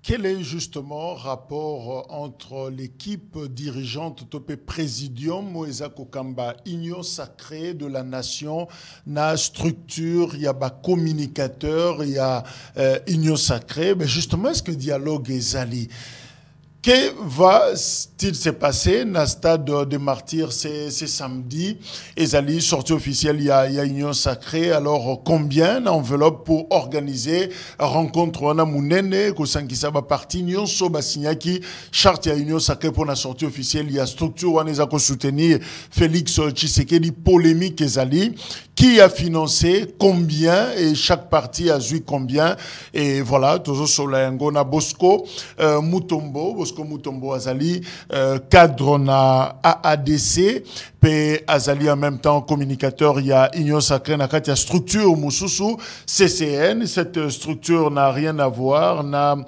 Quel est justement le rapport entre l'équipe dirigeante Topé Présidium, Moïse Kokamba, Union sacrée de la nation, na structure, il y a communicateur, il y a Union sacrée, mais justement, est-ce que le dialogue est allé? Que va-t-il se passer dans le stade de martyrs? C'est samedi. Et sortie officielle, il y a Union Sacrée. Alors, combien d'enveloppes pour organiser rencontre on a Mounene, Kosankisa va partir, Union Soba Signaki, charte à Union Sacrée pour la sortie officielle. Il y a structure on a ko soutenir Félix Tshisekedi, polémique Ezali. Qui a financé, combien, et chaque parti a joué combien. Et voilà, toujours sur la Ngona Bosco Mutombo Azali, cadre na AADC, puis Azali en même temps communicateur, il y a Union Sacrée, il y a structure Moussousou, CCN, cette structure n'a rien à voir, n'a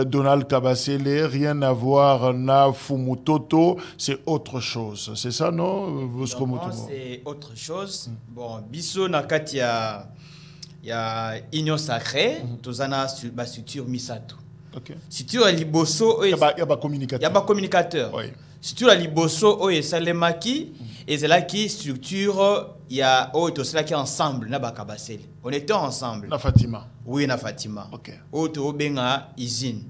Donald Kabasele, rien à voir, n'a Fumutoto, c'est autre chose. C'est ça, non, Bosco Mutombo? C'est autre chose. Bon, Bisso Nakati, il y a Union Sacrée, Tozana structure Misato. Okay. Si tu as Liboso, il y a communicateur. Il y a communicateur. Oui. Si tu as Liboso, il y a Salemaki, et c'est là qui structure, il y a là qui est ensemble, on était ensemble. Na Fatima. Oui, na Fatima. Ok. Auto benga usine.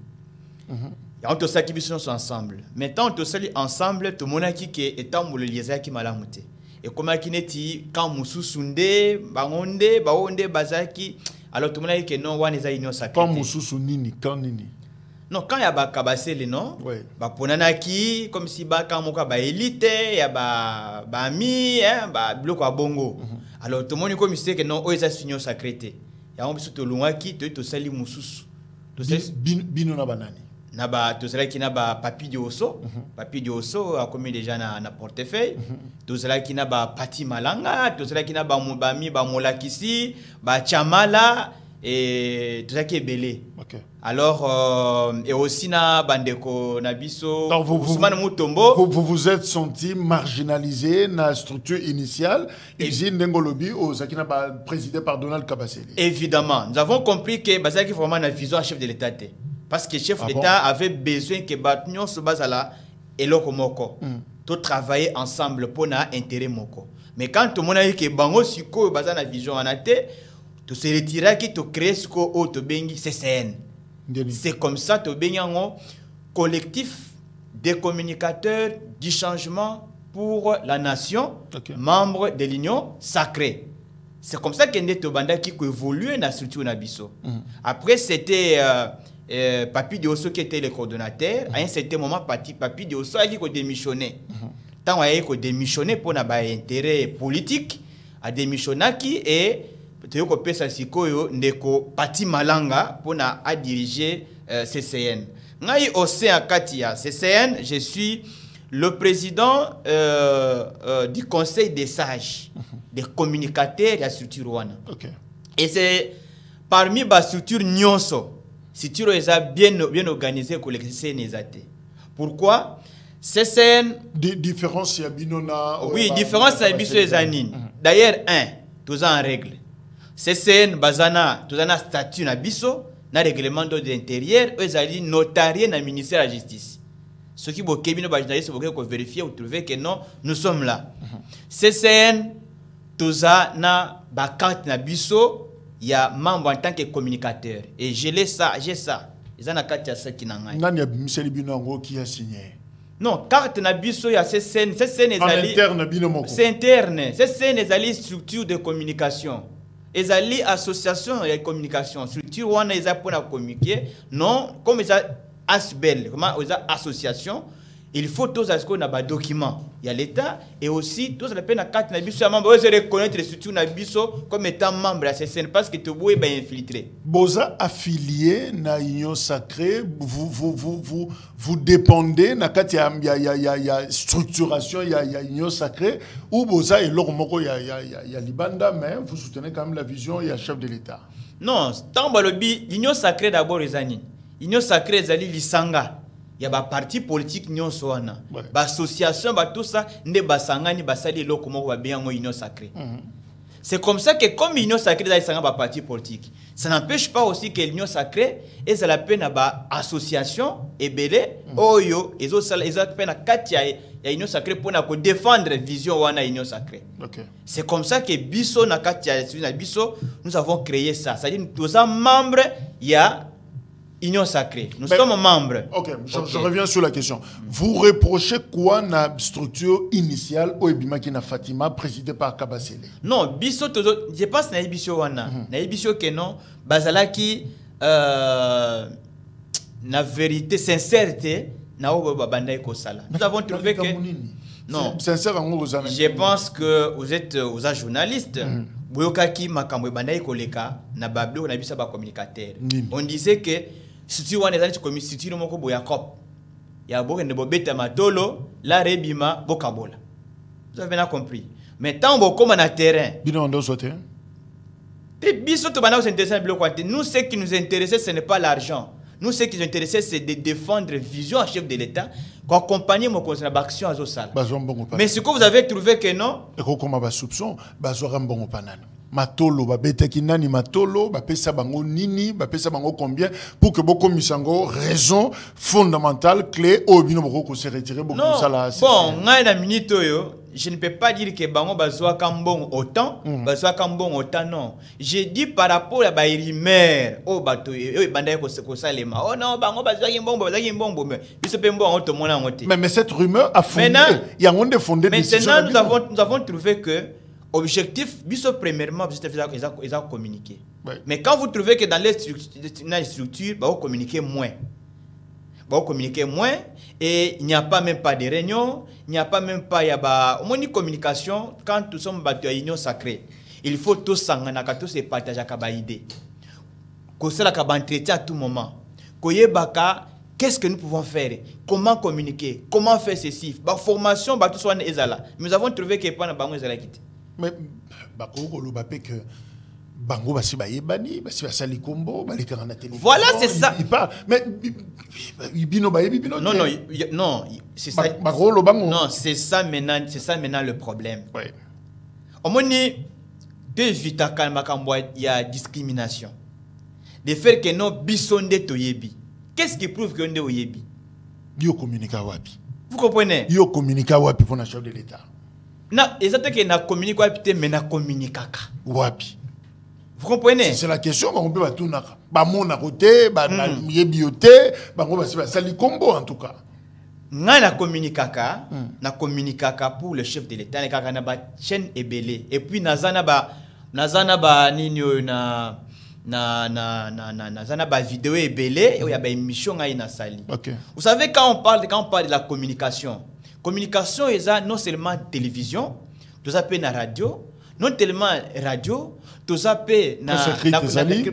Il y a ça qui sont ensemble. Maintenant, on est ensemble, tout le monde qui est en le liaison qui m'a lamuté. Et comme qui n'est quand Moussou Sunde, Baonde, Bazaki, alors tout le monde qui non, on est Union Sacrée. Quand Moussou Nini, quand Nini. Non, quand il y a Kabasele, non? Oui. Ponanaki, comme si quand il y a élite, il y a Bami, bloc à Bongo. Alors tout le monde comme sait que non, il y a Union Sacrée. Il y a un peu de loin qui te sali Moussou. Bino na banani. Naba tout cela qui n'a pas papi de osso, papi de osso a commis déjà na portefeuille, tout cela qui n'a pas pati malanga, tout cela qui n'a pas mobami ba molakisi, ba chamala et tout ça qui est belé. Okay. Alors et aussi na bandeko nabiso Ousmane Mutombo. Vous vous êtes senti marginalisé dans la structure initiale, usine Ndengolobi, qui n'a pas présidé par Donald Kabasele. Évidemment, nous avons compris que Bazaki vraiment une vision à chef de l'État. Parce que le chef d'État avait besoin que Batnion se base là et l'autre moko. Tout travailler ensemble pour un intérêt moko. Mais quand tout le monde a dit que Bango Siko base na vision en athée, tout se retira qui te crée ce qu'on te bengi CCN. C'est comme ça te bengi en collectif des communicateurs du changement pour la nation, membre de l'Union sacrée. C'est comme ça qu'il y a des banda qui évoluent dans la structure Nabiso. Après c'était Papi Diosso qui était le coordonnateur, à un certain moment, Papi Diosso a dit qu'il démissionné. Tant qu'il a démissionné pour un intérêt politique, a démissionné et il a Pati Malanga pour diriger CCN. Au CCN, je suis le président du conseil des sages, des communicateurs de la structure Rwanda. Et c'est parmi les structures Nyonso. Si tu as bien organisé pour les CCN. Pourquoi? CCN. Différence, il y a binona. Oui, différence, il y a binona. D'ailleurs, tous en règle. CCN, bazana, tous en statut na biso, na règlement d'ordre intérieur, ils ont notarié na ministère de la Justice. Ce qui est bien, c'est pour vérifier ou trouver que non, nous sommes là. CCN, tous en carte na biso. Il y a membre en tant que communicateur. Et j'ai ça. Ils ont carte à ça qui n'a rien. Qui a signé? Non, carte na biso, il y a ces scènes. C'est interne. Ces scènes, ils structure de communication. Ils ont association de communication. Structure où ils ont pour communiquer. Non, comme ils ont ASBEL, comme ils ont association. Il faut tous les documents. Il y a l'État et aussi tous les carte nabiso membre se reconnaître les structures nabiso comme étant membre de la CCN parce que tu es infiltré. Boza affilié na Union Sacrée, vous dépendez na il y a structuration, il y a Union Sacrée ou Boza et l'ormoko il y a Libanda mais vous soutenez quand même la vision il y a chef de l'État. Non, tant balobi l'Union Sacrée d'abord les années. L'Union Sacrée zali lisanga. Il y a des partis politiques qui sont là. Des associations, tout ça, ne basangani basali lo comment va bien en union sacrée. C'est comme ça que comme l'Union Sacrée est un parti politique, ça n'empêche pas aussi que l'Union Sacrée est la peine à association et belé oyo et autres peine à katia et l'Union Sacrée pour défendre la vision de l'Union Sacrée. C'est comme ça que biso na katia biso nous avons créé ça. C'est-à-dire nous sommes membres, il y a Union Sacrée. Nous sommes membres. Je reviens sur la question. Vous reprochez quoi la structure initiale Oebima qui na Fatima présidée par Kabasele? Non, biso je pense na biso wana. Na biso que non, bazalaki na vérité, sincérité na obo bandai ko sala. Nous avons trouvé que non, sincère je pense que vous êtes journaliste. Boyokaki makambo bandai koleka na bablo na bisa ba communicateur. On disait que si on est comme si tu moko boyakop ya boke ne bobeta matolo la rebima bokabola. Vous avez bien compris. Mais tant qu'on est na terrain bino ndo sote nous ce qui nous intéressait ce n'est pas l'argent. Nous ce qui nous intéressait c'est de défendre la vision en chef de l'État pour accompagner mon conseil d'action à Zosala. Mais ce que vous avez trouvé que non et comment ba soupçon bazora mbongo panana matolo ba betaki nani matolo ba pesa bango nini ba pesa bango combien pour que beaucoup misango raison fondamentale clé au bino boko se retirer beaucoup ça là. Bon ngai na minute yo je ne peux pas dire que bango bazwa kambon autant bazwa kambon autant non. J'ai dit par rapport à ba rumeur o bato e bandai ko salema oh non bango bazwa mbongo mais biso pe mbongo to mona ngote. Mais cette rumeur a fondé il y a un de fondé. Maintenant nous avons trouvé que objectif, premièrement, ils ont communiqué. Ouais. Mais quand vous trouvez que dans les structures, vous communiquez moins. Vous communiquez moins et il n'y a pas même pas de réunion, il n'y a pas même pas de communication quand nous sommes battus à l'Union Sacrée. Il faut tous s'engager, tous se partager à idée. Qu'on se la entretien à tout moment. Qu'est-ce que nous pouvons faire? Comment communiquer? Comment faire ceci? La formation, tout soit là. Nous avons trouvé que pas de bango ezala quitté. Mais que bango basi ba yebani basi basali kombo ba leka na télévision. Voilà, c'est ça. Mais bino ba yebi bino. Non, c'est ça. Non, c'est ça maintenant le problème. Ouais. Au moins ni de vita kalma kambo il y a discrimination. De faire que non bisonde to yebi. Qu'est-ce qui prouve que on est au yebi? Yo communique wapi. Vous comprenez? Yo communique wapi pour la chef de l'État. Non, exactement que na communique wapi mais na communiquaka. Wapi. Vous comprenez? C'est la question on peut tout na ba mona côté ba yebioté ba ngo ba sali combo en tout cas. Na communiquaka pour le chef de l'État na kaka na ba chaîne ebelé et puis nazana ba nini na zana ba vidéo ebelé il y a ba émission ngai na sali. Okay. Vous savez quand on parle de la communication est non seulement télévision, tout appelle na radio, non tellement radio, tout appelle na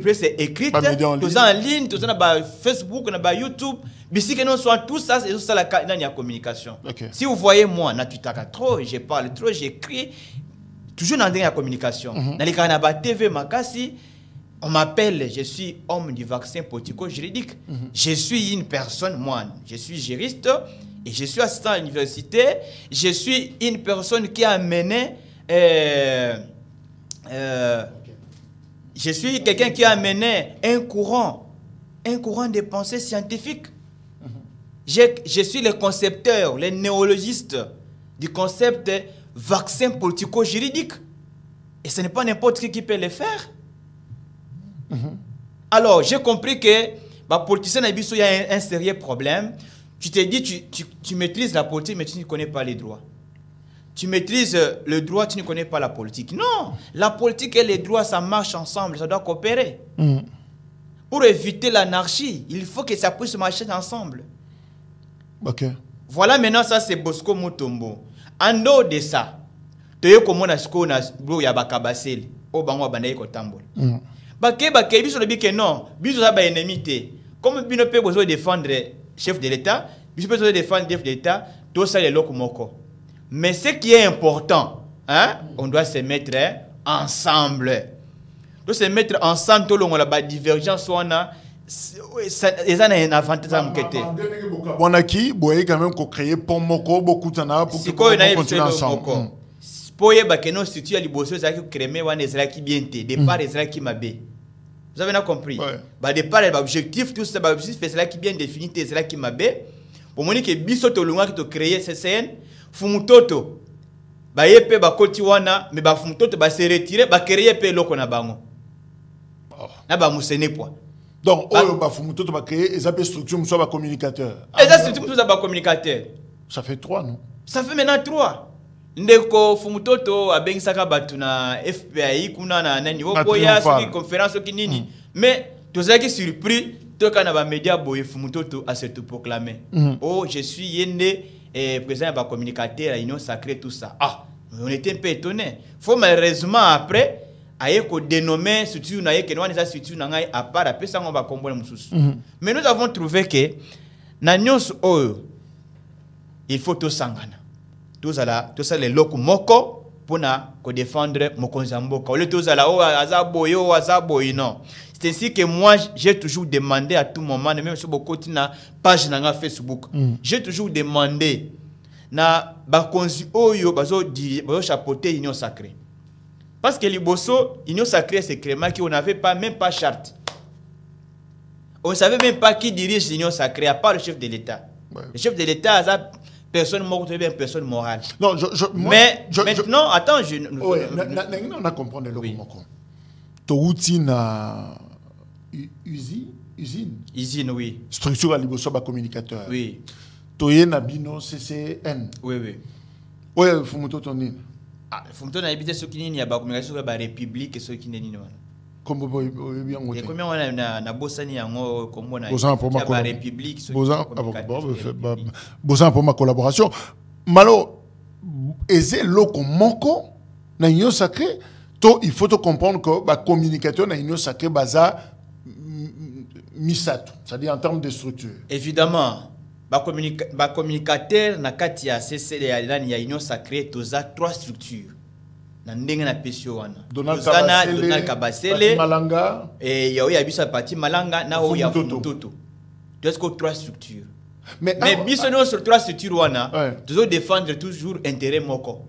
presse écrite, tout en ligne, tout na ba Facebook, na ba YouTube, bisi que non soit tout ça c'est ça la communication. Okay. Si vous voyez moi na Twitter trop, je parle trop, j'écris toujours dans la communication. Dans les canaux TV makasi on m'appelle, je suis homme du vaccin politico-juridique. Je suis une personne, moi, je suis juriste et je suis assistant à l'université. Je suis une personne qui a mené... je suis quelqu'un qui a mené un courant de pensée scientifique. Je suis le concepteur, le néologiste du concept vaccin politico-juridique. Et ce n'est pas n'importe qui peut le faire. Alors, j'ai compris que politicien il y a un sérieux problème. Tu te dis, tu maîtrises la politique, mais tu ne connais pas les droits. Tu maîtrises le droit, tu ne connais pas la politique. Non, la politique et les droits, ça marche ensemble, ça doit coopérer. Pour éviter l'anarchie, il faut que ça puisse marcher ensemble. Okay. Voilà, maintenant, ça c'est Bosco Mutombo. En dehors de ça, tu sais comment on a ya bakabaseli, au bango abanaye kotambola. Biso le que non, biso ça ba ennemi té. Comme bino peut besoin défendre chef de l'État, biso peut besoin défendre chef de l'État, tout ça les lokomoko. Mais ce qui est important, hein, on doit se mettre ensemble. On doit se mettre ensemble tout le monde la divergence on a ça un avantage à m'quêter. On a qui boye quand même ko créer pont moko beaucoup tana pour que on continue ensemble. pour y avoir nos structures à liboso ça qui créer wana ezala qui bien té départ ezala qui mabe. Vous avez compris? Bah départ l'objectif tout ça bah objectif c'est là qui bien défini té ezala qui mabe. Pour moni que biso to lunga qui to créer CCN fumutoto ba yepe ba koti wana mais ba fumutoto ba se retirer ba créer pe loko na bango. Na ba musene poa. Donc oyo ba fumutoto ba créer et ça peut structure soit ba communicateur. Et ça structure tout ça ba communicateur. Ça fait 3 non? Ça fait maintenant 3. Ndeko fumutoto abengisaka batu na FPI kuna na nani oboya soki conférence soki nini mais tozaki surpris toka na ba média boye fumutoto a se proclamer oh je suis yende président ba communicateur à Union Sacrée tout ça on était un peu étonné faut malheureusement après aye ko dénommer structure na yeke wana structure na ngai à part après ça on va kombola mususu mais nous avons trouvé que na nyos oyo il faut to sangana tout ça les locaux moko pour défendre Mokonzamboka. Au tout ça là, oh azaboyo, azaboyo non. C'est ainsi que moi j'ai toujours demandé à tout moment, même sur beaucoup de page na Facebook, j'ai toujours demandé na bakonzi oyo bazo chapeauter Union Sacrée. Parce que liboso Union Sacrée c'est crément qu'on n'avait pas même pas charte. On ne savait même pas qui dirige l'Union Sacrée à part le chef de l'État. Le chef de l'État personne morale, bien personne morale. Non, mais maintenant, attends, on a compris le mot. Touti na usine, oui. Structure à liboso ba communicateur. Oui. Toye na bino CCN. Oui. Ouais, fumuto tonine. Fumuto na habité ce qui n'y a pas communication sur la République et ce qui n'est pas. Comme bien et combien on a na bossani yango comme on a la République bosan pour ma collaboration malo eze loko moko na Union Sacrée to il faut te comprendre que ba communicateur na Union Sacrée baza misato c'est-à-dire en termes de structure évidemment ba communicateur na kati ya CCD ya Union Sacrée toza 3 structures. Donald Kabasele, Malanga et Yaoya Pati Malanga, na Oya Fumutoto. Deux que 3 structures. Mais bisonno sur 3 structures, nous devons défendre toujours intérêt moko.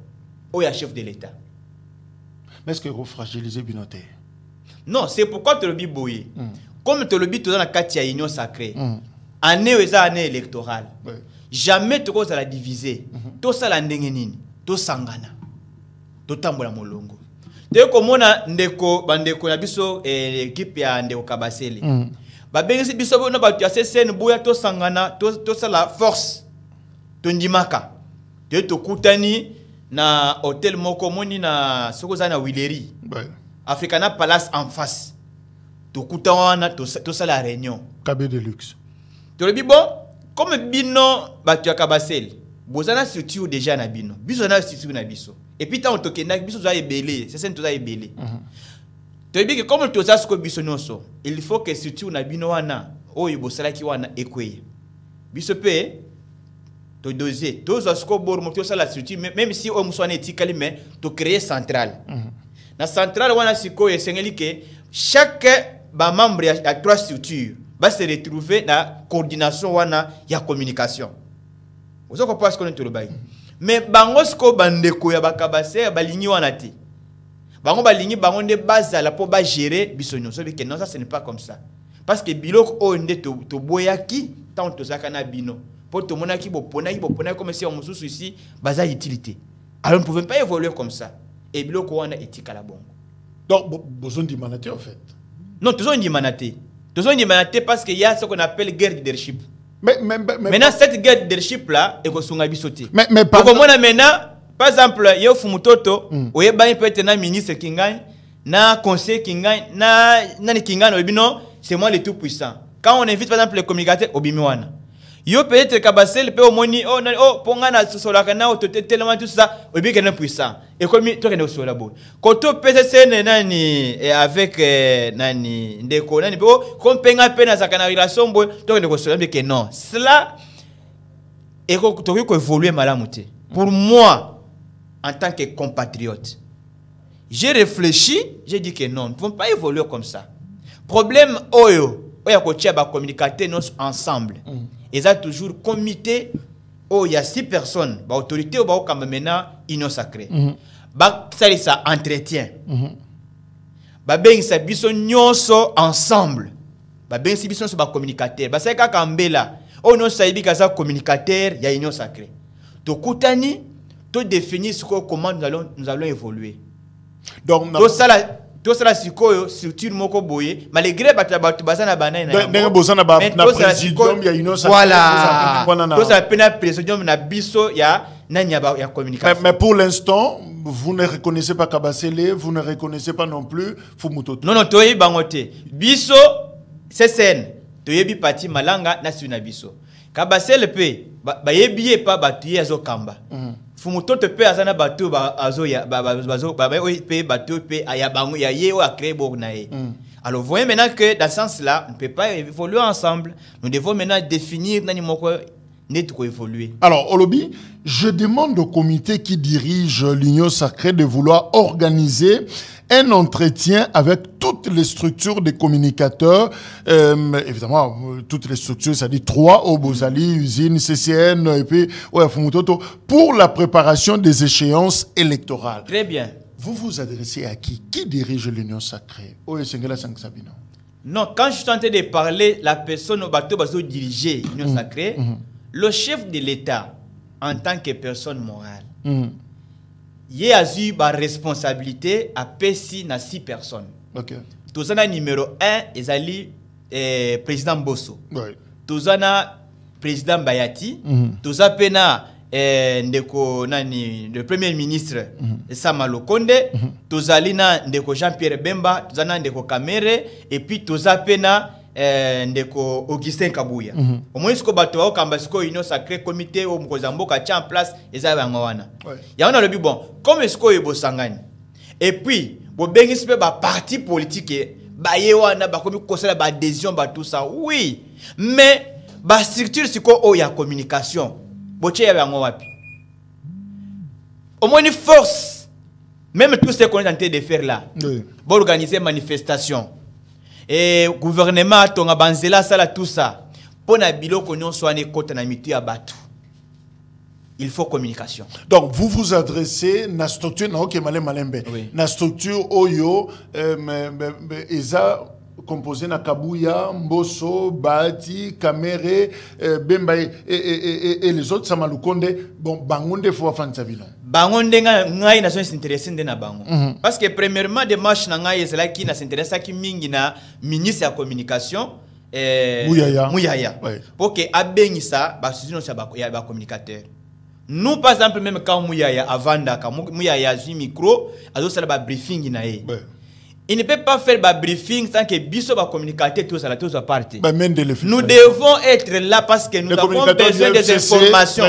Oya chef de l'État. Mais est-ce que vous fragilisez Binoté? Non, c'est pourquoi tu le dis boye. Comme tu le dis dans la Katia Union Sacrée, année ou année électorale, jamais tu causes à la diviser. Tout ça la ndengenini, tout sangana. Totambola molongo. Te komona ndeko bandeko na biso l'équipe ya ndeko Kabasele. Ba bengisi biso bona ba tu CCN boya to sangana to ça la force. To ndimaka. Te to kutani na hôtel moko moni na sokoza na Wileri. Africana Palace en face. To kutawana to ça la réunion. KB de luxe. To le bon comme bino ba tu Kabasele. Bozana structure déjà na bino. Biso na structure na biso. Et puis tant on tokenda biso za ebelé, c'est ça tout za ebelé. Tu dis que comme tu as ce que biso noso, il faut que structure na bino wana oyo bosala ki wana ekweye. Biso pe to doser, to za sko bor mo to sala structure même si o muswana etikali mais to créer centrale. Na centrale wana siko esengeli que chaque ba membre ya 3 structures va se retrouver na coordination wana ya communication. Vous avez compris ce qu'on est tout le bail. Mais bango sko bandeko ya bakabase balingi wana ti. Bango balingi bango de base la pour ba gérer bisonyo. So que non ça ce n'est pas comme ça. Parce que biloko o nde to boyaki tant to zakana bino. Pour to monaki bo pona comme si on mususu ici baza utilité. Alors on ne pouvait pas évoluer comme ça. Et biloko wana etika la bongo. Donc besoin d'humanité en fait. Non, besoin d'humanité. Besoin d'humanité parce qu'il y a ce qu'on appelle guerre de leadership. Mais maintenant, cette guerre de leadership là, est qu'on a bisoté. Mais maintenant, par exemple, il y a Fumutoto, où il y a peut-être un ministre qui gagne, un conseiller qui gagne, un qui gagne, c'est moi le tout puissant. Quand on invite par exemple les communicateurs, Obimiwana. Il y a peut-être Kabasele, peut au moni, Pongana, Solakana, tellement tout ça, Obi qui est puissant. Et comme toi qui es sur la boule. Quand on peut se nani avec nani ndeko nani, comme penga pena sa canalisation, toi qui es sur la boule, que non. Cela est que évoluer malamuté. Pour moi, en tant que compatriote, j'ai réfléchi, j'ai dit que non, nous ne pouvons pas évoluer comme ça. Problème, oyo, communicateur nous ensemble. Ils ont toujours comité où il y a 6 personnes, autorité ou comme maintenant Union Sacrée. ba ça entretien ba ben sa biso nyonso ensemble ba ben si biso so ba communicateur ba ça kaka mbela o no saibi ka ça communicateur ya union sacrée to kutani to définir comment nous allons évoluer donc tout ça sikoyo structure moko boye malgré batu bazana banana ndenge bozana ba na présidium ya union sacrée voilà tout ça pena présidium na biso ya nani ya communication mais pour l'instant vous ne reconnaissez pas Kabasele, vous ne reconnaissez pas non plus Fumutoto. Non toyebi bangote biso CCN toyebi parti malanga na suna biso Kabasele pe ba yebi pa batu azo kamba Fumutoto pe azana batu azo ya bazo pe batu pe aya bango ya ye o a créé bornae. Alors voyez maintenant que dans ce sens-là on ne peut pas évoluer ensemble. Nous devons maintenant définir nani moko évoluer. Alors, Olobi, je demande au comité qui dirige l'Union Sacrée de vouloir organiser un entretien avec toutes les structures des communicateurs, évidemment, toutes les structures, c'est-à-dire 3, Obozali, Usine, CCN, et puis Fumutoto, pour la préparation des échéances électorales. Très bien. Vous vous adressez à qui? Qui dirige l'Union Sacrée? Non, quand je suis tenté de parler, la personne au bateau va diriger l'Union Sacrée, le chef de l'État, en tant que personne morale, il a eu la responsabilité à PSI na 6 personnes. Okay. Tozana numéro 1, Ezali président Bosso. Ouais. Tozana président Bayati. Tozapena ndeko nani le premier ministre Samalo Konde. Tozalina ndeko Jean-Pierre Bemba. Tozana ndeko Kamere. Et puis Tozapena ndeko Augustin Kabuya. Au moins ce que bato au Kambasiko Union Sacrée comité au Mkozambo ka en place ezaba ngwana. Ya on a le but bon comme est-ce que ebo sangani. Et puis bo bengisi pe ba parti politique ba yewana ba komi kosala ba adhésion ba tout ça. Oui, mais ba structure siko o ya communication. Bo tche ya wapi. Au moins une force même tout ce qu'on est en train de faire là. Oui. Bo organiser manifestation. Et gouvernement tonga banzela sala tout ça pour na biloko nyonso ane kota na mitu ya batu. Il faut communication. Donc vous vous adressez na structure na OK malembe. Oui. Na structure oyo eza composé na Kabuya, Mbosso, Bati, Kamere, Bemba et les autres Samalukonde. Bon bangonde faut fanza bilon. Bangonde ngai na so s'intéresser na bango. Parce que premièrement démarche na ngai c'est là qui na s'intéresse qui mingi na ministre de la communication Mouyaya. Ouais. Pour que abengisa ba suino sa ba communicateur. Nous par exemple même quand Mouyaya avanda ka Mouyaya zu micro azo sala ba briefing na ye. Ouais. Il ne peut pas faire un briefing sans que biso va communiquer tous à la tous partie. Nous devons être là parce que nous avons besoin des informations.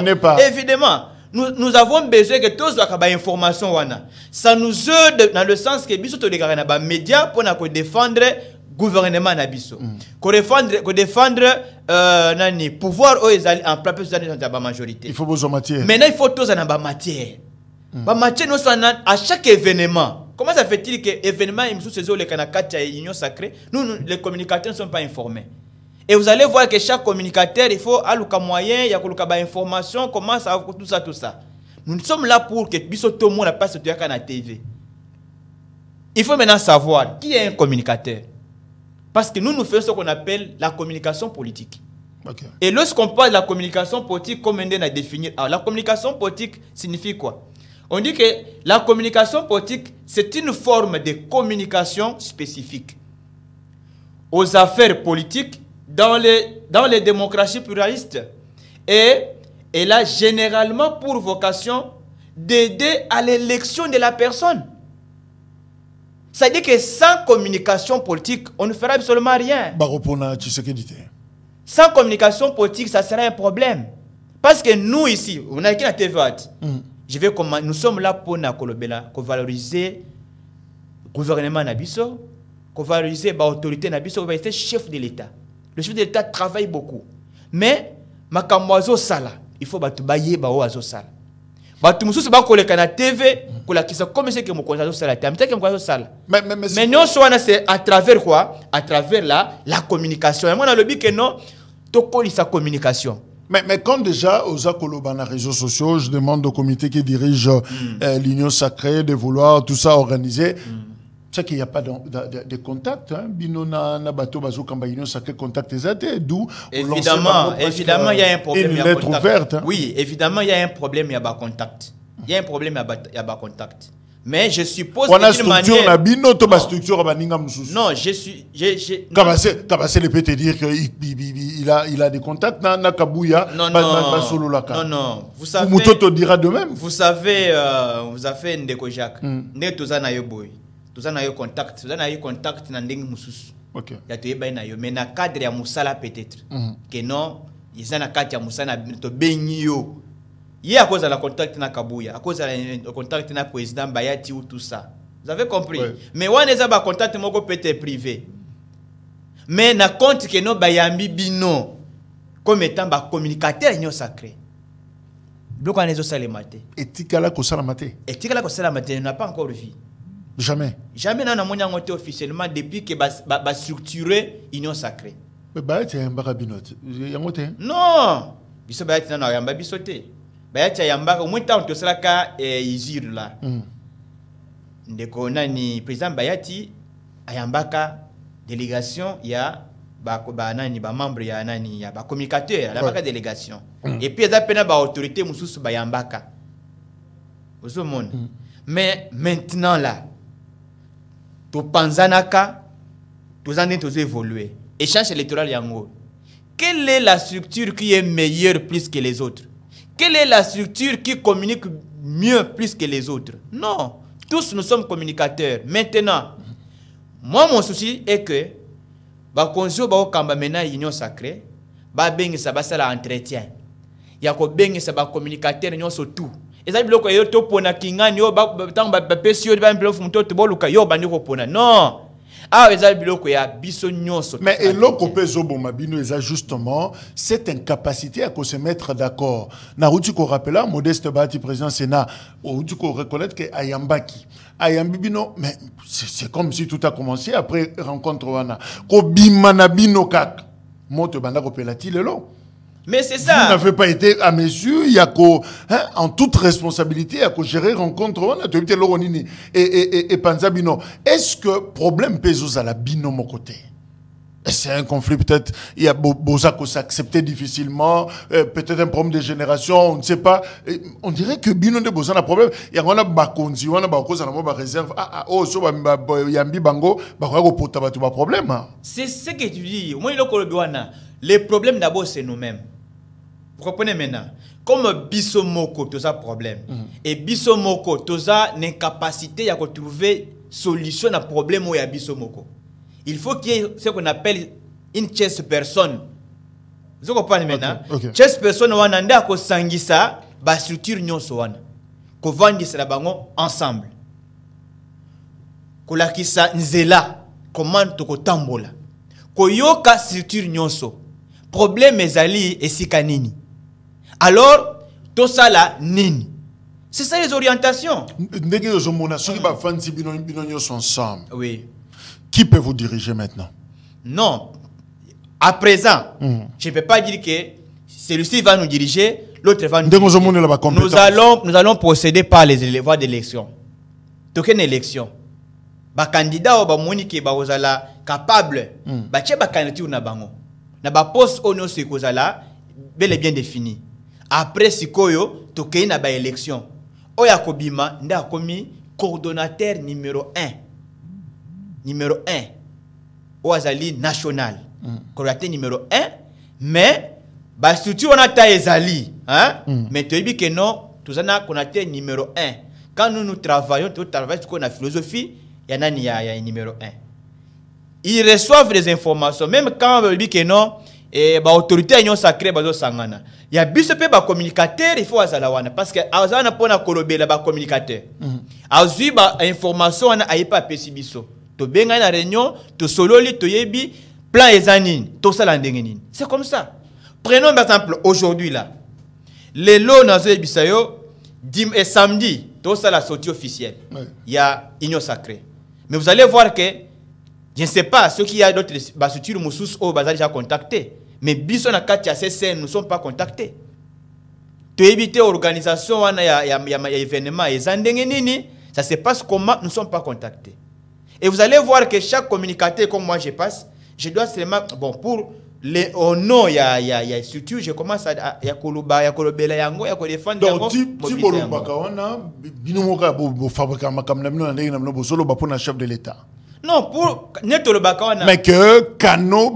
Évidemment, nous avons besoin que tous soient des informations. Ça nous aide dans le sens que biso to dégarer na médias pour na défendre gouvernement na biso. Ko défendre nani pouvoir en place de la majorité. Il faut besoin matière. Maintenant il faut tous en ba matière. Ba matière nous à chaque événement. Comment ça fait-il que l'événement l'Union Sacrée, nous, les communicateurs ne sont pas informés. Et vous allez voir que chaque communicateur, il faut un moyen, il y a une information, comment ça va, tout ça. Nous sommes là pour que tout le monde n'a pas ce truc à la TV. Il faut maintenant savoir qui est un communicateur. Parce que nous faisons ce qu'on appelle la communication politique. Okay. Et lorsqu'on parle de la communication politique, comme on a défini, alors la communication politique signifie quoi? On dit que la communication politique, c'est une forme de communication spécifique aux affaires politiques dans les démocraties pluralistes. Et elle a généralement pour vocation d'aider à l'élection de la personne. C'est-à-dire que sans communication politique, on ne fera absolument rien. Sans communication politique, ça sera un problème. Parce que nous ici, on a qui la TVA. Nous sommes là pour valoriser le gouvernement Nabiso, valoriser l'autorité Nabiso, valoriser le chef de l'État. Le chef de l'État travaille beaucoup. Mais, makamwazo sala, il faut baye baoazo sala. Batumusu ba koleka na TV, kolakisa comme c'est que mokonzazo sala, tamita que mokonzazo sala. Mais non soit c'est à travers quoi? À travers la communication. Et moi on a le but que non, to kolisa communication. Mais quand déjà, aux Akoloba, les réseaux sociaux, je demande au comité qui dirige l'Union Sacrée de vouloir tout ça organiser. C'est qu'il n'y a pas de contact. Hein. Bino na bateau bazo kamba Union Sacrée contact d'où évidemment, il y a un problème. Une lettre ouverte. Hein. Oui, évidemment, il y a un problème, il y a pas contact. Il y a un problème, il y a pas contact. Mais je suppose que d'une manière... Non, je suis... Kabassé peut te dire qu'il a des contacts na Kabouya. Non. Vous savez... Moutoto dira de même. Vous savez, vous avez Ndeko Jacques. Ne tous en ayo boy. Tous en ayo contact. Tous en ayo contact na ndenge mususu. Ok. Ya to yeba na yo. Mais na cadre ya musala peut-être. Que non, ils en a cadre ya musala to bengi yo. Il y a à cause de la contact na Kabouya, à cause de la contact na président Bayati ou tout ça. Vous avez compris? Ouais. Mais on est à contact moko peut-être privé. Mais na compte que no bayambi bino comme étant ba communicateur union sacré. Donc on est au salemate. Et tikala ko salamate. Et tikala ko salamate n'a pas encore vu. Jamais. Jamais na monya ngote officiellement depuis que ba structurer union sacré. Mais Bayati un barabinote. Yangote? Non. Biso Bayati na yamba bisoté. Bayati yambaka au moins tant que cela ka izir là. Ndeko nani président Bayati ayambaka délégation ya ba nani ba membre ya nani ya ba communicateur la baka délégation. Et puis ça pena ba autorité mususu bayambaka. Ozo monde. Mais maintenant là to panzanaka to zande to évoluer. Échange électoral yango. Quelle est la structure qui est meilleure plus que les autres? Quelle est la structure qui communique mieux plus que les autres? Non. Tous nous sommes communicateurs. Maintenant, moi, mon souci est que, konzo ba kamba mena union sacrée, ba bengi sa ba sala entretien. Ya ko bengi sa ba communicateur nyonso tout. Eza biloko yo to pona kingani yo ba tanga ba pesio ba mbelo fumuto to boluka yo ba ndiko pona. Non. Ah, mais et l'autre mabino est justement cette incapacité à se mettre d'accord. Naruti ko rappela Modeste Bati président Sénat, ou tu ko reconnaître que Ayambaki, Ayambibino, mais c'est comme si tout a commencé après rencontre wana. Ko bimanabino kak, moto banda ko pelati lelo. Mais c'est ça. Vous n'avez pas été à mesure, il y a en toute responsabilité, il y a qu'à gérer rencontre, et Panzabino. Est-ce que problème pèse à la bino mon côté? C'est un conflit peut-être, il y a Boza qui s'acceptait difficilement, peut-être un problème de génération, on ne sait pas. On dirait que bino de Boza a problème. Il y a un bakonzi, on a une réserve. Yambi bango, problème. C'est ce que tu dis. Moi, les problèmes d'abord, c'est nous-mêmes. Vous comprenez maintenant? Comme Bissomoko, tu as problème. Et Bissomoko, tu as une incapacité à trouver solution à problème où il y a Bissomoko. Il faut qu'il y ait ce qu'on appelle une tierce personne. Vous comprenez maintenant? Tierce personne, on a un sangisa, ba structure nyonso wana. Ko vandisa la bango ensemble. Ko lakisa nzela, comment to ko tambola. Ko yoka structure nyonso. Problème ezali esika nini. Alors, tout ça là, nini. C'est ça les orientations. Oui. Qui peut vous diriger maintenant? Non. À présent, je ne peux pas dire que celui-ci va nous diriger, l'autre va nous diriger. Nous allons procéder par les voies d'élection. Aucune élection. Les candidats qui sont capables, les candidats na ba poste ono sekozala bel et bien défini. Après sikoyo tokei na ba élection. Oya kobima nda komi coordonnateur numéro 1. Numéro 1. Oazali national. Coordonnateur numéro 1, mais ba structure on a ta ezali, hein? Mais tu dis que non, tout ça na coordonnateur numéro 1. Quand nous travaillons, tout travail sur la philosophie, il y a un numéro 1. Ils reçoivent des informations, même quand on dit que non, et l'autorité union sacrée, il y a bis peu de communicateurs, il faut azalawana parce que azana pona kolobe la communicateur. Azu ba information na ayepa pesibiso. To benga na réunion, to sololi to yebi plan ezanine, to sala ndengeni. C'est comme ça. Prenons par exemple aujourd'hui là. Les lots na zo bisayo et samedi, to sala sortie officielle. Il y a union sacrée. Mais vous allez voir que je ne sais pas, ceux qui y a d'autres structures Moussous au bazar déjà contacté. Mais biso na kati ya CCN, nous ne sommes pas contactés. Tu éviter l'organisation, il y a événement, ça se passe comment, nous ne sommes pas contactés. Et vous allez voir que chaque communicateur, comme moi je passe, je dois seulement, bon, pour les nom, il y a structure, je commence à koloba, ya kolobela yango, ya kodefendre yango. Donc, si bolobaka wana, binomoka bo fabrika makam na bino na ndenge na bino bo solo ba pona chef de l'État. Non, pour neto le bakawana. Mais que cano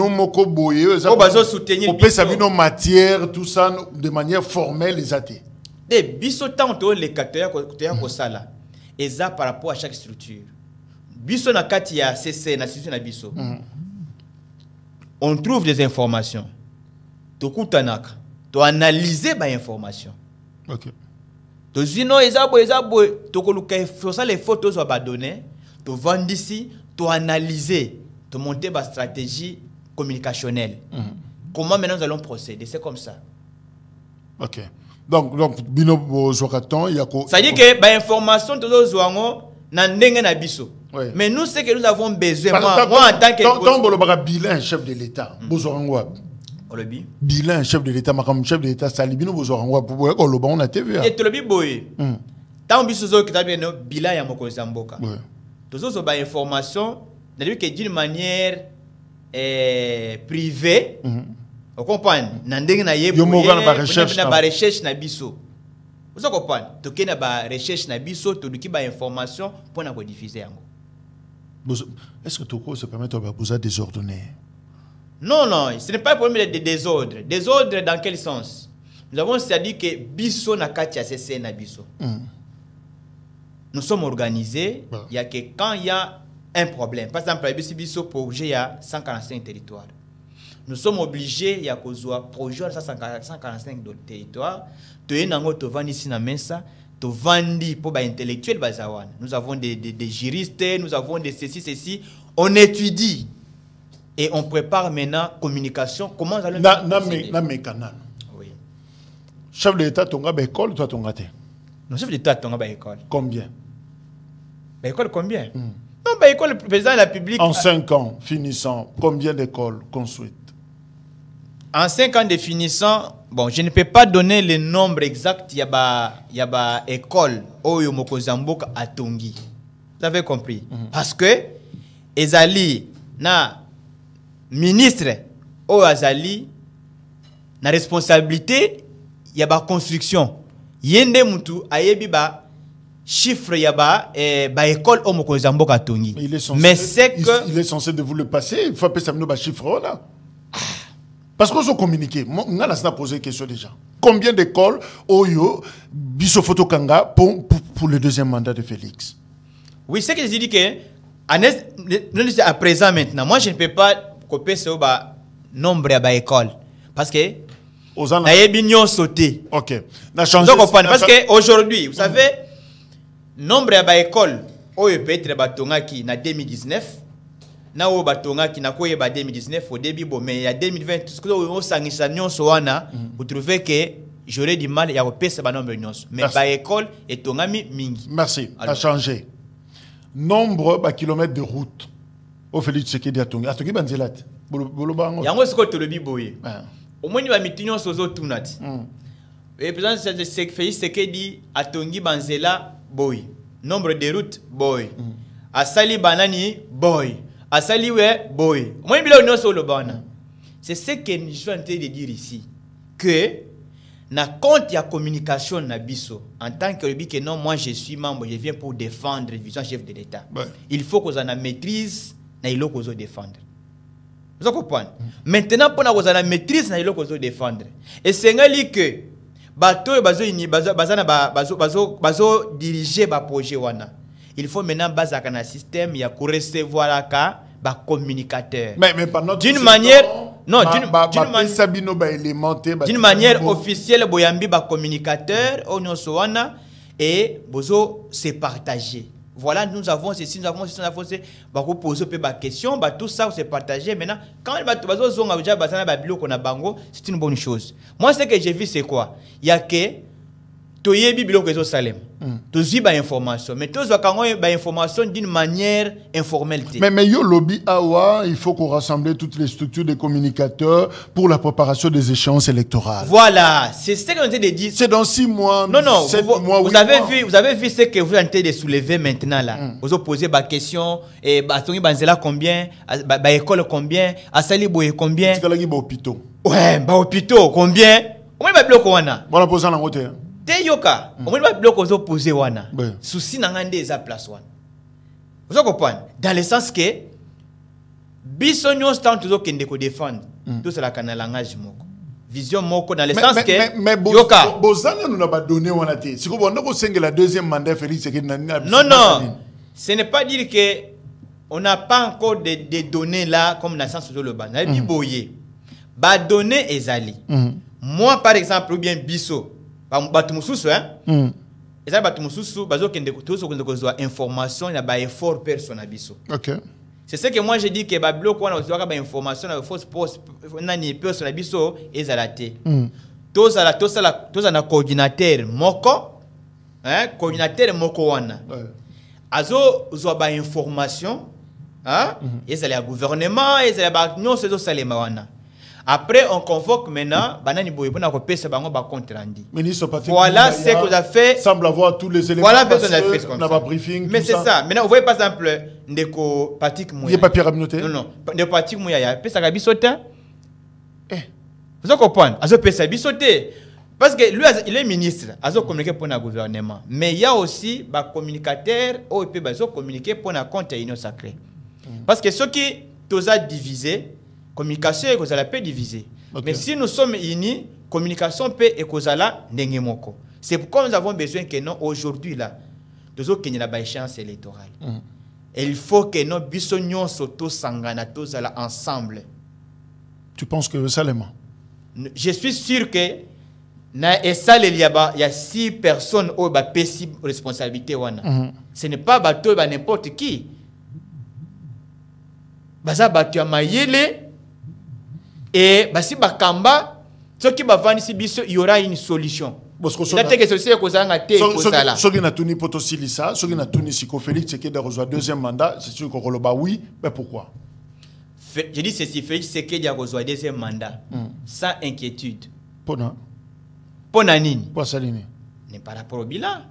moko boye, ça bazo soutenir biso. Sabino matière tout ça de manière formelle les athées. Des biso tanto les katoya ko sala. Eza par rapport à chaque structure. Biso na kati ya CC na structure na biso. On trouve des informations. To kutanaka, to analyser ba information. OK. To zino eza boy, to koluka ça les photos so ba donner. Tu vendre ici, tu analyser, tu monter ma stratégie communicationnelle. Comment maintenant nous allons procéder? C'est comme ça. OK. Donc bino zokaton il y a quoi? Ça dit que ba information to zoango na ndenge na biso. Mais nous c'est que nous avons besoin moi en tant que tant bolobaka bilan chef de l'État. Bozorango. Olobi. Bilan chef de l'État makam chef de l'État sali bino bozorango pour oloba on a TV. Et tolobi boye. Tant biso zo kita bien bilan ya mokonzi mboka. Tous ces informations, d'une manière privée, vous comprenez? Nandeng na yé, na recherche na biso. Vous comprenez? Tu as une recherche na biso, tu as une information pour la diffuser. Est-ce que tu se permet de vous désordonner? Non, ce n'est pas un problème de désordre. Désordre dans quel sens? Nous avons c'est-à-dire que biso na katia CC na biso. Nous sommes organisés, il y a que quand il y a un problème, par exemple, le projet, il y a 145 territoires. Nous sommes obligés, il y a un projet de 145 territoires, tu vends ici dans Mensa, tu vends pour les intellectuels. Nous avons des juristes, nous avons des ceci. On étudie et on prépare maintenant communication. Comment nous allons faire? Oui. Chef de l'État, tu as une école, toi, tu as non, chef d'État, tu as une école. Combien? École combien? Non, école, le président de la République. En 5 ans, finissant, combien d'écoles construites? En 5 ans de finissant, bon, je ne peux pas donner le nombre exact. Il y a une école au Mokozamboka à Tongi. Vous avez compris? Parce que, Ezali, na ministre, au Azali, na responsabilité, il y a une construction. Yende mutu ayebi ba chiffre yaba ba école au Mokozamboka Tongi. Mais c'est que il est censé de vous le passer, il faut appeler ça ba chiffre là. Parce qu'on se communiqué. On a posé une question déjà. Combien d'écoles oyo biso photo kanga pour le deuxième mandat de Félix? Oui, c'est que je dis que à présent maintenant, moi je ne peux pas copier ce nombre d'écoles parce que sauté. OK. Parce que aujourd'hui, vous savez, nombre d'écoles oyo peut être batongaki na 2019. Na o batonga qui na koyeba 2019 au début bon mais il y a 2020 tout ce que on sangisa nyonso wana vous trouvez que j'aurais du mal à repasser ba nombre nyonso mais ba école et tongami mingi. Merci. Alors, a changé. Nombre ba kilomètres de route au Félix Tshisekedi atongi banzelat bolobango yango siko to lebi boye au moins ba mitinyo sozo tunati et président de Félix Tshisekedi atongi banzela boy nombre de routes boy asali banani boy Asaliwe boy. Moi bila on sur le bana. C'est ce que je suis en train de dire ici que na compte ya communication na biso en tant que non moi je suis membre je viens pour défendre le vision chef de l'État. Il faut que vous en maîtrise na ilo ko zo défendre. Vous comprenez? Maintenant pour na vous en maîtrise na ilo ko zo défendre. Et c'est ngali que bato bazo ini bazo diriger ba projet wana. Il faut maintenant baser un système, il y a pour recevoir la communicateur. Mais d'une manière, non, d'une manière officielle, boyambi communicateur, on soana et bozo c'est partagé. Voilà, nous avons ceci, nous avons ceci, nous avons ceci. Bako poser peu ba question, tout ça c'est partagé. Maintenant, quand bazo zonga déjà basana ba bilo qu'on a bango, c'est une bonne chose. Moi ce que j'ai vu c'est quoi? Il y a que toyebi bilo que zo salem. Tous y ba information, mais tous va quand ba information d'une manière informelle. Mais yo lobby awa, il faut qu'on rassemble toutes les structures des communicateurs pour la préparation des échéances électorales. Voilà, c'est ce qu'on essaie de dire. C'est dans 6 mois. Non, 7 vous, mois, vous avez vu ce que vous êtes en train de soulever maintenant là. Vous avez posé ma question et Batongi Banzela combien, ba école combien, Asali Boye combien. C'est là qui ba hôpitaux. Ouais, ba hôpitaux combien. On va bloquer wana. Voilà poser en côté. Te yoka, on va bloquer aux opposés wana. Souci n'angande eza place wana. Vous comprenez? Dans le sens que bisonyo stand toujours kende ko défendre. Tout c'est la canalangage moko. Vision moko dans le sens que mais yoka. Bozana nous n'a pas donné wana te. C'est qu'on a que la deuxième mandat Félix c'est que non. Ce n'est pas dire que on n'a pas encore des données là comme dans le sens de le ban. Na bi boye. Ba données ezali. Moi par exemple ou bien biso batu mususu hein. Eza batu mususu bazo kende ko to so kende ko information na ba effort personnel biso. OK. C'est ce que moi je dis que ba bloc on a aussi ba information na fausse post nani personnel biso ezalate. Tous na coordinateur moko hein coordinateur moko wana. Azo zo ba information hein ezali ya gouvernement ezali ba non c'est zo salema wana. Après, on convoque maintenant, banani boye pour nous pesa bango ba compte rendu. Voilà ce que vous avez fait. Semble avoir tous les éléments. Voilà ce que vous avez fait comme ça. Briefing. Mais c'est ça. Maintenant, vous voyez par exemple, ndeko Patrick Mouya. Il y a papier à noter. Non. Ndeko Patrick Mouya, ya pesa ka bisote. Vous comprenez? Azo pesa bisote. Parce que lui, il est ministre, azo communiquer pour le gouvernement. Mais il y a aussi ba communicateur ou peut bazo communiquer pour le compte à l'union sacrée. Parce que ceux qui tous a divisé communication et kozala peut diviser. Okay. Mais si nous sommes unis, communication peut et kozala nengemoko. C'est pourquoi nous avons besoin que nous aujourd'hui là, nous avons une échéance électorale. Et il faut que nous bisognions soto sangana tous ensemble. Tu penses que ça l'est? Je suis sûr que na esa il y a 6 personnes au ba pesi responsabilité wana. Ce n'est pas bateau ba n'importe qui. Baza batu ya mayele. Et si bakamba, ce qui va venir ici, il y aura une solution. C'est-à-dire que ceci est causé à terre. Ce qui n'a tout ni potosilisa, ce qui n'a tout ni Félix, c'est qu'il a reçu un deuxième mandat, c'est sûr qu'on relevé oui, mais pourquoi? Je dis ceci, Félix, c'est qu'il a reçu un deuxième mandat, sans inquiétude. Pona? Pona nini? Pour ça, nini? N'est pas rapport au bilan.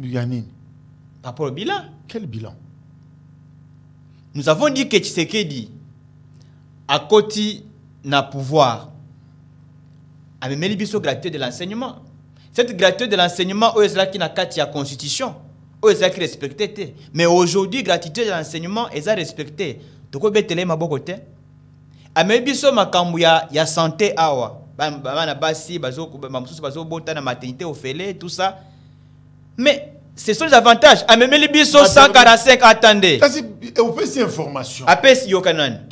Yanine. Par rapport au bilan. Quel bilan? Nous avons dit que Tshisekedi, à côté na pouvoir a même biso gratuité de l'enseignement. Cette gratuité de l'enseignement est là qui n'a qu'à la constitution, est là qui respecté. Mais aujourd'hui gratuité de l'enseignement est respectée. Donc on betele mabokote. A même biso makambu ya santé awa. Bana basi bazo bazo bota na maternité au félé tout ça. Mais ce sont les avantages. A même les biso 145 attendez. On fait ces informations. Après si yokanan.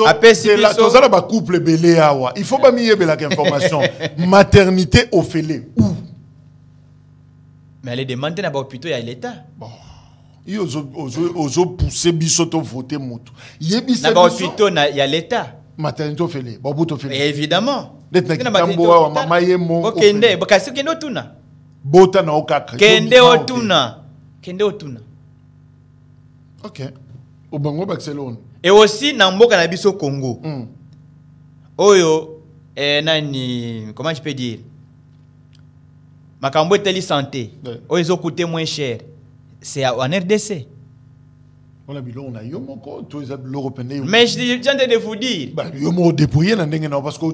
Après si là tous ça ba couple belé awa. Il faut pas mieux la information. Maternité au félé où? Mais elle est demandée dans l'hôpital à l'État. Bon. Il ozo pousser biso to voter moto. Dans l'hôpital il y a l'État. Maternité au félé. Bon bout au félé. Évidemment. D'être na tamboa mama yemo. Okende bakasi kendo tuna. Bota na okaka. Kende otuna. Kende otuna. OK. Au Bango Barcelone. Et aussi na mboka na biso Congo. Oyo nani comment je peux dire? Makambo teli santé. Oyo zo coûter moins cher. C'est en RDC. On a bilon on a yomoko tous les européens. Mais je viens de vous dire. Bah yomo dépouiller na ndenge na parce que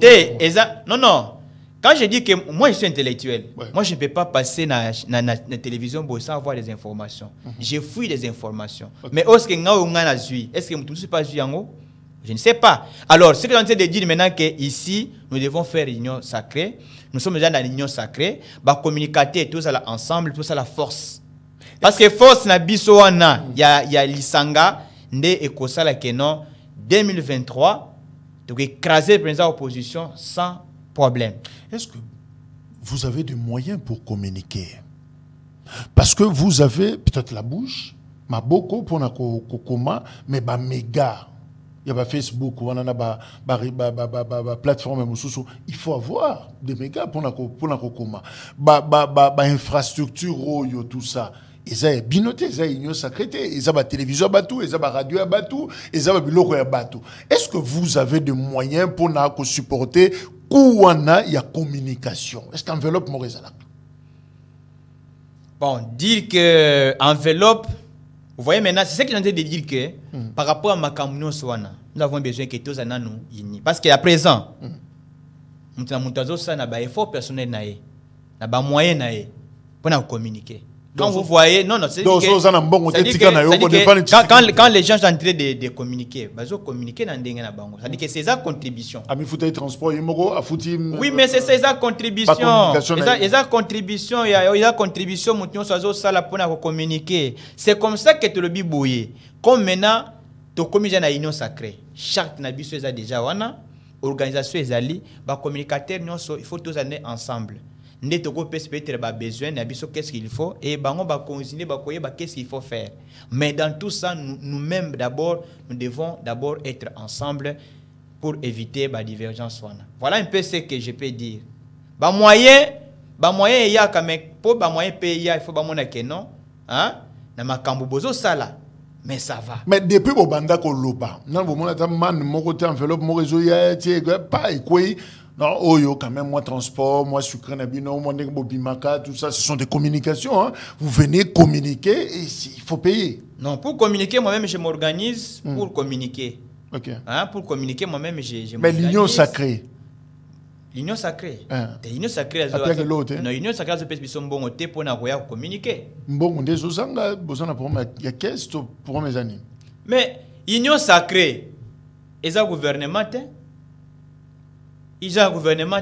non. Quand je dis que moi je suis intellectuel, moi je ne peux pas passer dans la télévision sans avoir des informations. Je fouille des informations. Mais est-ce que je ne suis pas je ne sais pas. Alors, ce que j'ai envie de dire maintenant que ici, nous devons faire l'union sacrée. Nous sommes déjà dans l'union sacrée. Communiquer tous ensemble, tout ça la force. Parce que force na biso wana, il y a l'isanga, nde ekosala que non 2023, donc écraser le président de l'opposition sans problème. Est-ce que vous avez des moyens pour communiquer? Parce que vous avez peut-être la bouche, ma boko pour na kokoma, mais ba méga. Il y a Facebook, on a une plateforme, il faut avoir des mégas pour la infrastructure, tout ça. Ils ont binoté, ils ont union sacrée, ils ont la télévision, ils ont la radio, ils ont le biloko. Est-ce que vous avez des moyens pour nous supporter où il y a communication? Est-ce qu'enveloppe Morizalak? Bon, dire que enveloppe, vous voyez maintenant, c'est ce que j'ai envie de dire que par rapport à Makamouno Swana, nous avons besoin que tous en nous unis. Parce qu'à présent, nous avons un effort personnel, nous avons un moyen pour nous communiquer. Quand vous voyez, non, c'est quand les gens sont en train de communiquer, ils vont communiquer dans des banques. C'est-à-dire que c'est ça contribution. Oui, mais c'est ça contribution. Il y a contribution, il y a contribution, pour communiquer. C'est comme ça que tu le bibouillé. Comme maintenant, tu communiques dans l'union sacrée. Chaque nabiso est déjà wana, organisation est allée, les communicateurs, il faut tous aller ensemble. Nous avons besoin de qu'est-ce qu'il faut et nous avons qu'est-ce qu'il faut faire. Mais dans tout ça, nous-mêmes d'abord, nous devons d'abord être ensemble pour éviter la divergence. Voilà un peu ce que je peux dire. Moyen, il y a quand même pour moyen pays, il faut que non, hein? Na makambo bozo sala. Mais ça va. Mais depuis que banda ko loba, nan vous monata man mon côté enveloppe mon réseau ya pas quoi. Non, oh yo, quand même, moi, transport, moi, sucre, nabino, moi, bimaka, tout ça, ce sont des communications. Hein. Vous venez communiquer et il faut payer. Non, pour communiquer, moi-même, je m'organise pour communiquer. Ok. Hein, pour communiquer, moi-même, je m'organise. Mais l'union sacrée. L'union sacrée. L'union sacrée, non, l'union sacrée, c'est parce que bon côté pour communiquer. Bon, on est aux Anglais, il y a qu'est-ce pour mes années. Mais l'union sacrée, est un gouvernement. Il y a un gouvernement,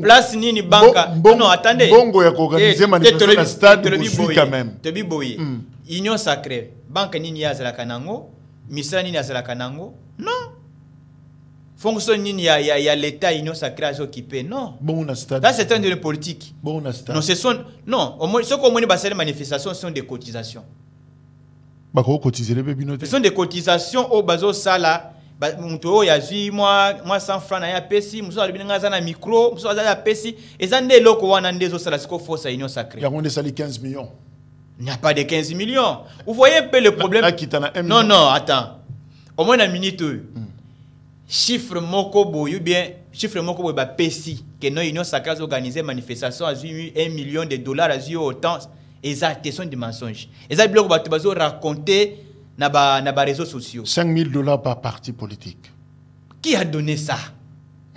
place ni banque. Non, attendez. Bongo ya organiser manifestation stade quand même. Tebi boye. Union sacrée. Banque ni ya zala kanango, misra ni ya zala kanango. Non. Fonction ni ya l'état union sacrée à s'occuper. Non. Bon na stade. Là c'est un de politique. Bon na stade. Non, ce sont non, ce qu'on moni basser les manifestations sont des cotisations. Ba ko cotiser les bébinotes. Ce sont des cotisations au bazo sala. Muto ya zi moi 100 francs na ya pesi muso alibina ngaza na micro muso aza ya pesi ezande loko wana ndezo sala siko force union sacrée. Il y a on des sali 15 millions. Il n'y a pas de 15 millions. Vous voyez un peu le problème. Non, attends. Au moins une minute. Chiffre moko boy ou bien chiffre moko boy ba pesi que non union sacrée organisé manifestation a eu $1 million a eu autant exact sont des mensonges. Exact bloc ba bazo raconter na ba réseaux sociaux. $5,000 par parti politique. Qui a donné ça?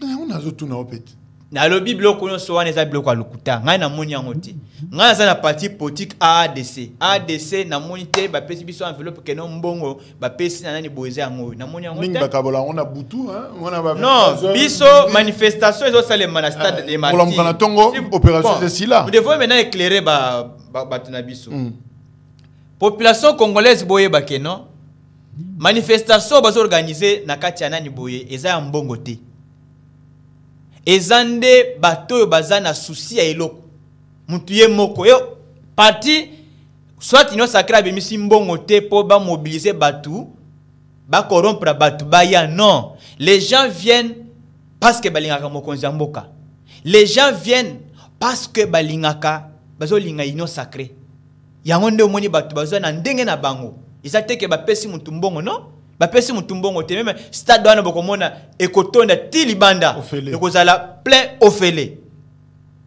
On a tout na opet. Na lobby bloc on so wana za bloc alukuta. Ngai na moni ngoti. Ngai za na parti politique AADC. AADC na moni te ba pesi biso enveloppe que non mbongo ba pesi na nani boyeze yango. Na moni ngoti. Ninga kabola on a butu hein. On a ba. Non, biso manifestation ezo sale manastade de Martyrs. Pour l'on tongo opération de Sila. Nous devons maintenant éclairer ba tunabiso. Population congolaise boye bake non manifestation bazo organiser na kati ya nani boye eza ya mbongo te ezande bato baza na souci ya eloko mutu ye moko yo parti soit union sacrée abimisi mbongo te po ba mobiliser batu ba corrompre batu ba ya non les gens viennent parce que balingaka mokonzi mboka les gens viennent parce que balingaka bazo linga union sacrée. Yango nde omoni batu bazwa na ndenge na bango. Izate ke ba pesi mutu mbongo non? Ba pesi mutu mbongo te même stade wana bokomona ekotonda tilibanda. Ekozala plein ofele.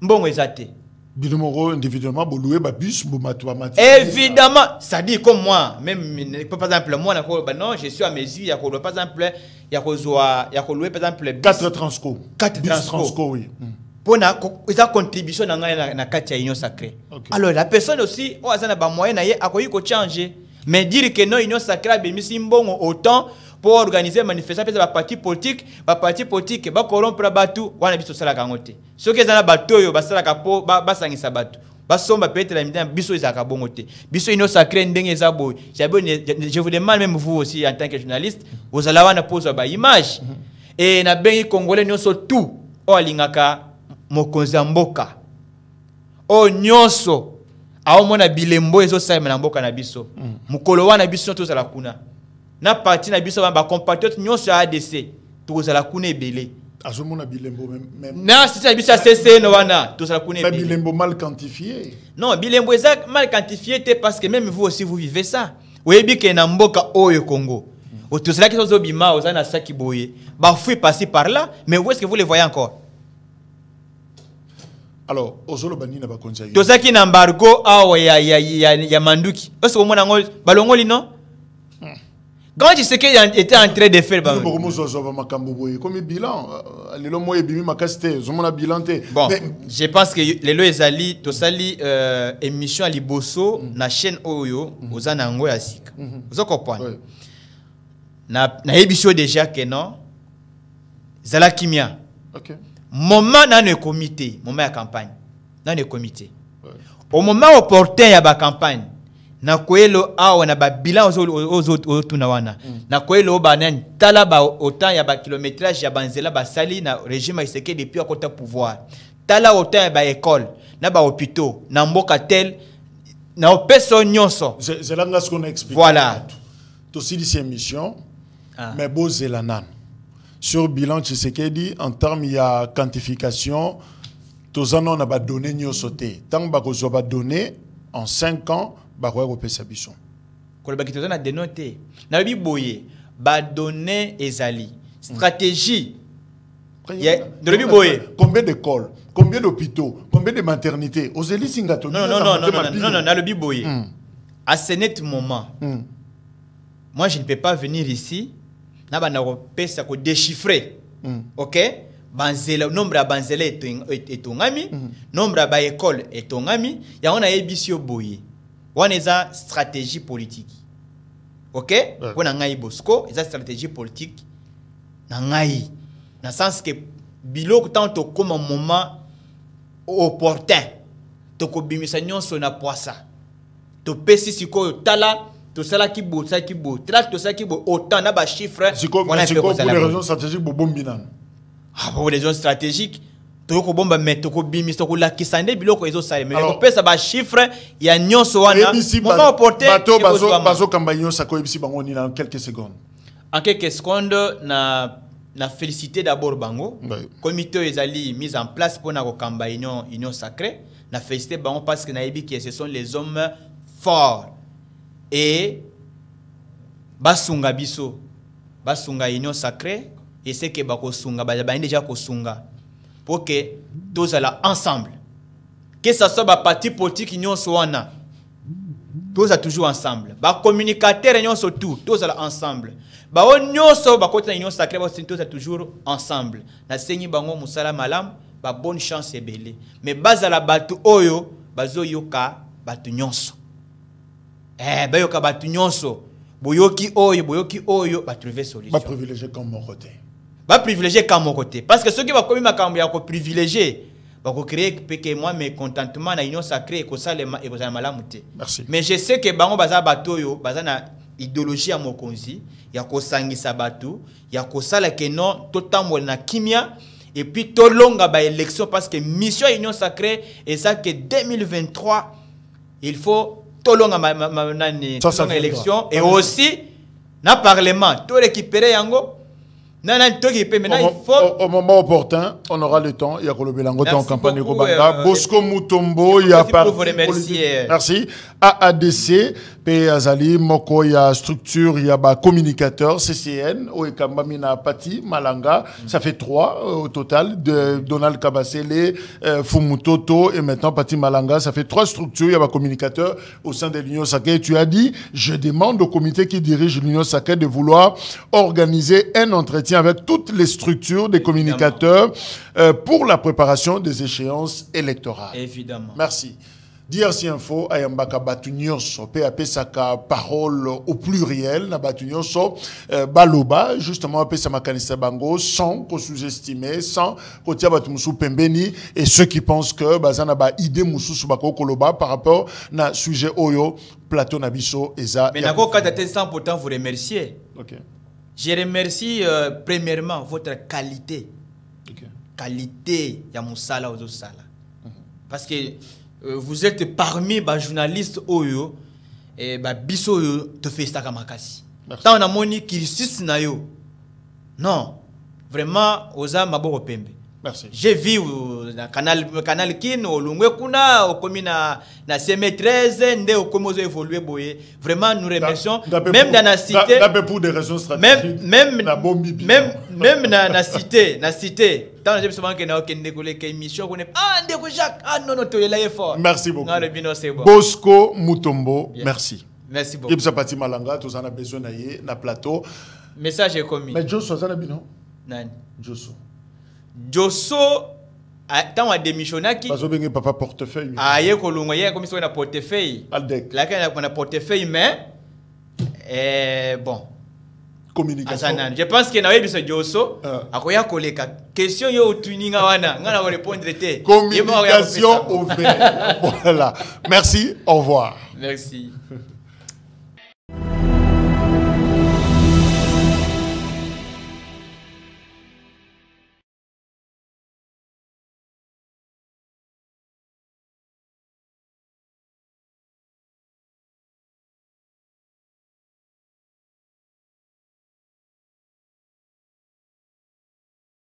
Mbongo ezate. Bilomoro individuellement boloué ba bus bo matu amati. Évidemment, ça dit comme moi, même par exemple moi non, je suis à mesure ya ko par exemple ya ko louer par exemple 4 transco. 4 transco oui. Pour la contribution dans la carte union sacrée. Okay. Alors la personne aussi, on a des moyens à changer. Mais dire que non union sacrée a mis simbon autant pour organiser manifestation de la parti politique va corrompre batu, on a biso sala kangote. Ce que za bato yo basala kapo ba sangisa batu. Ba somba peut-être la midin biso izaka bongote. Biso union sacrée ndenge za boy. Je vous demande même vous aussi en tant que journaliste, vous allez wana pose ba image. Et na bengi congolais nyonso tout o alingaka mokonzi mboka o nyonso aomona bilembo ezo saima na mboka na biso mukolo wana biso tozala kuna na parti na biso ba compatriotes nyonso ya ADC tozala kuna ebele azomona bilembo même na si biso ya CC no wana tozala kuna mais ebele bilembo mal quantifié. Non, bilembo est mal quantifié parce que même vous aussi vous vivez ça. Vous voyez que na mboka oyo Congo. Au tout cela qui sont obima aux ana saki boye. Ba fouille passer par là, mais où est-ce que vous les voyez encore? Alors, ozolo bani na ba konja. To saki na embargo ya manduki. Est-ce que vous mona ngol balongoli non? Quand tu sais qu'il était en train de faire Bon, je pense que les lois ezali to sali émission à liboso na chaîne oyo ozana ngo ya sika. Vous comprenez? Na émission déjà que non. Zala kimia. OK. Moment dans le comité, moment à campagne. Dans le comité. Au moment opportun ya ba campagne. Na kwelo awa na ba bilan aux tunawana na kwelo banan tala ba autant ya ba kilométrage ya banzela ba sali na régime iseke depuis akota pouvoir tala autant ya ba école na ba hôpitaux na mboka tel na opeso nyonso c'est là ce qu'on explique. Voilà to si cette émission mais bo zelanan sur bilan Tshisekedi en termes il y a quantification tous en on a ba donné nyonso te tant ba ko zo ba donné en 5 ans. Baroua au Pessabisson. Quand le bakitozo a dénoté, n'a pas boyé, ba donner ezali stratégie. Combien d'écoles, combien d'hôpitaux, combien de maternités? Aux élites singato. Non, n'a le biboyé. À ce net moment, moi je ne peux pas venir ici, n'a pas pesa ko déchiffrer. OK? Banzela nombre à banzela est ton ami, nombre à ba école est ton ami, ya on a ebisio boyé. On a une stratégie politique. OK? On a une bosco, une stratégie politique. Dans le sens que bilo tant comme un moment opportun. To ko bimisa nyonso na poisa. To pesi siko tala to sala ki bo traque to sala ki bo autant na ba chiffre. On a pour les raisons stratégiques bombina. Ah pour les raisons stratégiques. Toko bomba metoko bimi toko la kisande biloko ezo sale mais ko pesa ba chiffre ya nyonso wana moment opportun bazo kambanyo sako ebisi bango ni dans quelques secondes. En quelques secondes na féliciter d'abord bango comité ezali mis en place pour na ko kamba union sacrée na féliciter bango parce que na yebi que ce sont les hommes forts et basunga biso basunga union sacrée et c'est que bako sunga ba déjà ko sunga pour que tous allons ensemble. Que ce soit un parti politique, nous sommes tous toujours ensemble. Les communicateurs, nous sommes tous ensemble. Nous sommes union sacrée, tous toujours ensemble. Nous sommes bango musala malam, bonne chance et belle. Mais bazala batu oyo, bazo yoka batu nyonso. Bayoka batu nyonso. Boyoki oyo, ba trouver solution. Pas privilégié comme mon côté. Va privilégier comme mon côté parce que ceux qui vont commis ma cambia ko privilégier va créer que moi mes contentement na union sacrée et que ça les et que ça malamuté. Merci. Mais je sais que bango baza batoyo baza na idéologie à mokonzi ya ko sangisa batu ya ko sala que non totambo na kimia et puis to longa ba élection parce que mission union sacrée et ça que 2023 il faut to longa nani élection et aussi na parlement to récupérer yango. Au moment opportun, on aura le temps. Il y a en campagne Bosco Mutombo, il y a merci. AADC, Azali, Moko, il y a structure, il y a communicateur, CCN, Oekambamina Pati, Malanga. Ça fait 3 au total. De Donald Kabasele, Fumutoto et maintenant Pati Malanga. Ça fait 3 structures. Il y a communicateur au sein de l'Union Sacrée. Tu as dit, je demande au comité qui dirige l'Union Sacrée de vouloir organiser un entretien avec toutes les structures des communicateurs pour la préparation des échéances électorales. Évidemment. Merci. DRC Info, ayambaka batunyoso, PAP saka parole au pluriel, na batunyoso, baloba, justement, PAP samakanisa bango, sans qu'on sous-estimer, sans qu'on tia batumusu pembeni, et ceux qui pensent que, bazana ba idée musu subako koloba par rapport na sujet oyo, plateau nabiso, eza. Mais nako katate sans pourtant vous remercier. Ok. Je remercie premièrement votre qualité. Okay. Qualité ya musala ozo sala. Parce que vous êtes parmi les journalistes oyo et biso oyo te fait ça kamakasi. tant na moni kirsis na yo non vraiment oza maboko pembe. Merci. J'ai vu na canal kin au lungwe kuna au komi na CM13 ndé au komi ozo évoluer boye vraiment nous remercions même dans la cité pour des raisons stratégiques même na cité tant j'ai souvent que na okende ko les émission ko ndeko Jacques non to yela effort. Merci beaucoup. Bon. Bosco Mutombo, merci. Merci beaucoup. Yebsa Pati Malanga, tous en a besoin d'aller na plateau. Message est commis. Mais Josso ça na bino? Nani? Josso tant a démissionné qui bazo bengi papa portefeuille. Aye ko lunga ye comme si on a portefeuille. Aldec. Là quand on a portefeuille mais bon Communication. Je pense que na webi so Josso akoya koleka question yo tuninga wana ngana ko répondre té. Communication ouverte. Voilà. Merci, au revoir. Merci.